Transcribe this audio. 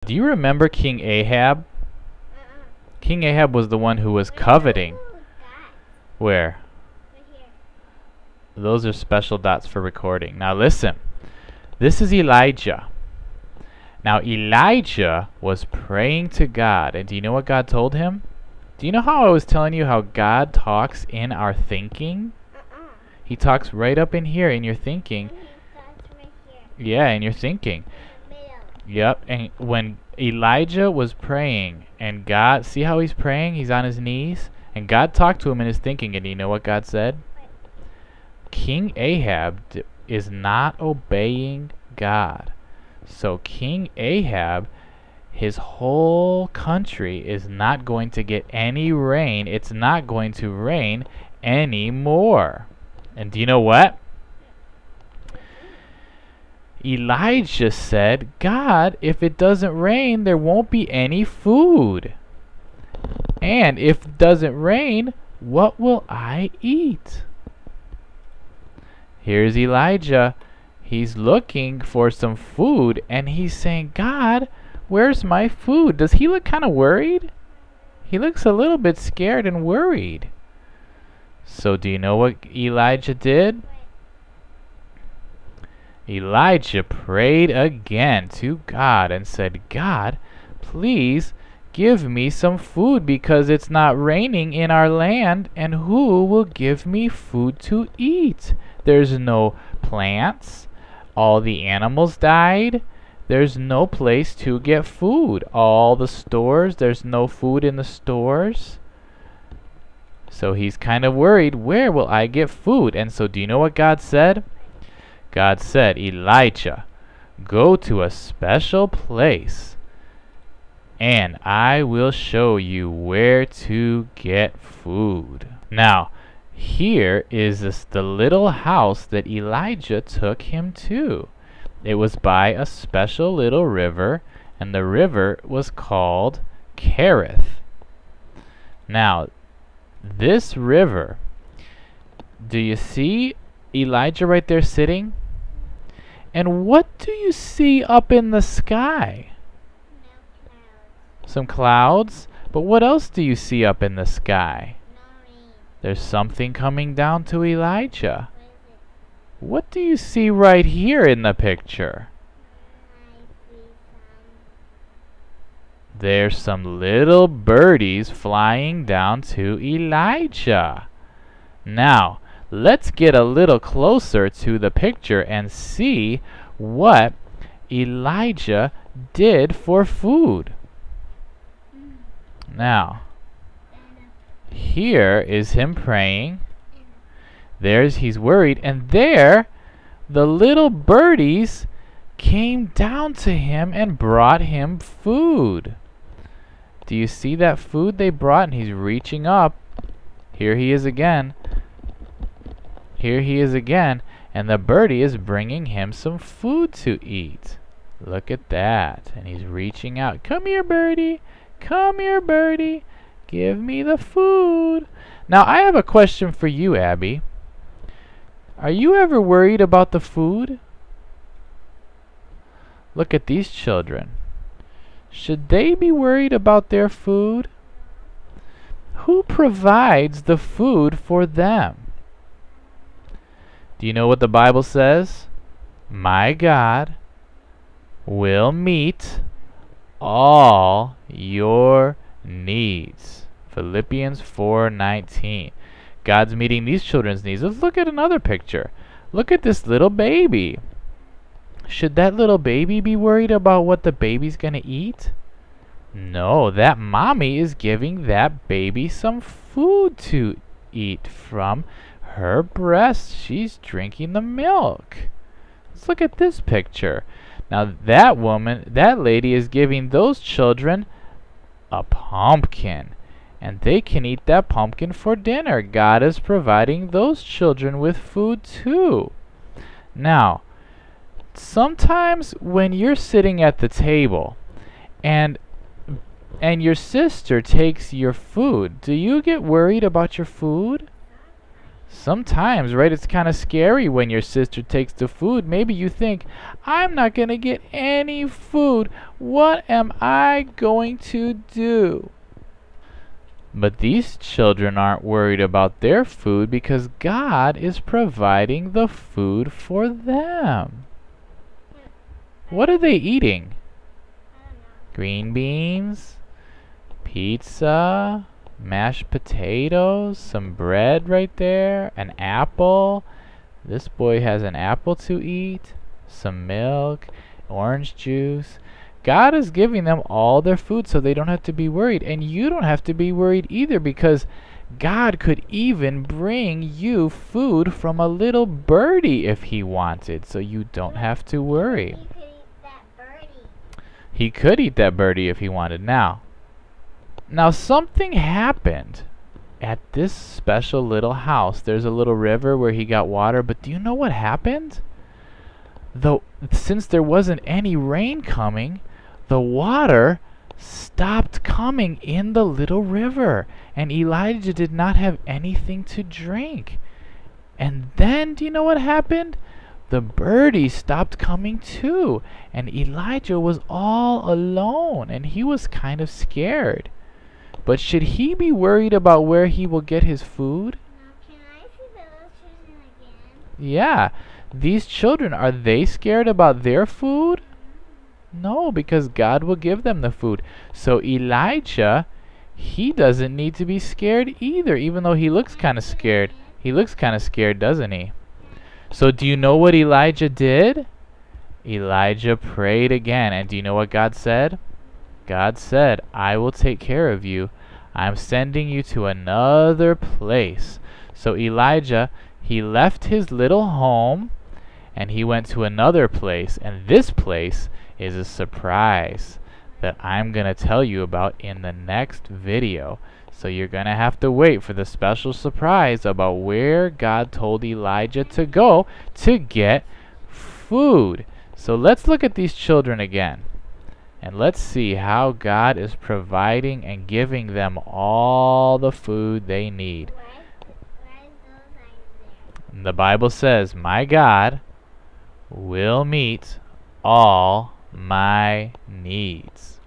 Do you remember King Ahab? King Ahab was the one who was coveting. Where? Those are special dots for recording. Now listen. This is Elijah. Now Elijah was praying to God. And do you know what God told him? Do you know how I was telling you how God talks in our thinking? He talks right up in here in your thinking. Yeah, in your thinking. Yep, and when Elijah was praying, and God, see how he's praying? He's on his knees, and God talked to him in his thinking, and do you know what God said? King Ahab is not obeying God. So King Ahab, his whole country is not going to get any rain. It's not going to rain anymore. And do you know what? Elijah said, God, if it doesn't rain, there won't be any food. And if it doesn't rain, what will I eat? Here's Elijah. He's looking for some food, and he's saying, God, where's my food? Does he look kind of worried? He looks a little bit scared and worried. So do you know what Elijah did? Elijah prayed again to God and said, God, please give me some food because it's not raining in our land, and who will give me food to eat? There's no plants. All the animals died. There's no place to get food. All the stores, there's no food in the stores. So he's kind of worried, where will I get food? And so do you know what God said? God said, Elijah, go to a special place, and I will show you where to get food. Now, here is the little house that Elijah took him to. It was by a special little river, and the river was called Kerith. Now, this river, do you see Elijah right there sitting? And what do you see up in the sky? Some clouds. But what else do you see up in the sky? There's something coming down to Elijah. What do you see right here in the picture? There's some little birdies flying down to Elijah. Now, let's get a little closer to the picture and see what Elijah did for food. Now, here is him praying. He's worried, and there the little birdies came down to him and brought him food. Do you see that food they brought? And he's reaching up. Here he is again. Here he is again, and the birdie is bringing him some food to eat. Look at that. And he's reaching out. Come here, birdie. Come here, birdie. Give me the food. Now, I have a question for you, Abby. Are you ever worried about the food? Look at these children. Should they be worried about their food? Who provides the food for them? Do you know what the Bible says? My God will meet all your needs. Philippians 4:19. God's meeting these children's needs. Let's look at another picture. Look at this little baby. Should that little baby be worried about what the baby's going to eat? No, that mommy is giving that baby some food to eat from her breast. She's drinking the milk. Let's look at this picture. Now that lady is giving those children a pumpkin, and they can eat that pumpkin for dinner. God is providing those children with food too. Now, sometimes when you're sitting at the table and your sister takes your food, do you get worried about your food? Sometimes, right, it's kind of scary when your sister takes the food. Maybe you think, I'm not going to get any food. What am I going to do? But these children aren't worried about their food because God is providing the food for them. What are they eating? Green beans, pizza, mashed potatoes, some bread right there, an apple. This boy has an apple to eat, some milk, orange juice. God is giving them all their food so they don't have to be worried. And you don't have to be worried either because God could even bring you food from a little birdie if He wanted, so you don't have to worry. He could eat that birdie. He could eat that birdie if He wanted. Now something happened at this special little house. There's a little river where he got water, but do you know what happened? Since there wasn't any rain coming, the water stopped coming in the little river, and Elijah did not have anything to drink. And then, do you know what happened? The birdies stopped coming too, and Elijah was all alone, and he was kind of scared. But should he be worried about where he will get his food? Now, can I see the little children again? Yeah. These children, are they scared about their food? No, because God will give them the food. So Elijah, he doesn't need to be scared either, even though he looks kind of scared. He looks kind of scared, doesn't he? So do you know what Elijah did? Elijah prayed again. And do you know what God said? God said, I will take care of you. I'm sending you to another place. So Elijah, he left his little home and he went to another place. And this place is a surprise that I'm going to tell you about in the next video. So you're going to have to wait for the special surprise about where God told Elijah to go to get food. So let's look at these children again. And let's see how God is providing and giving them all the food they need. Why is those eyes there? The Bible says, my God will meet all my needs.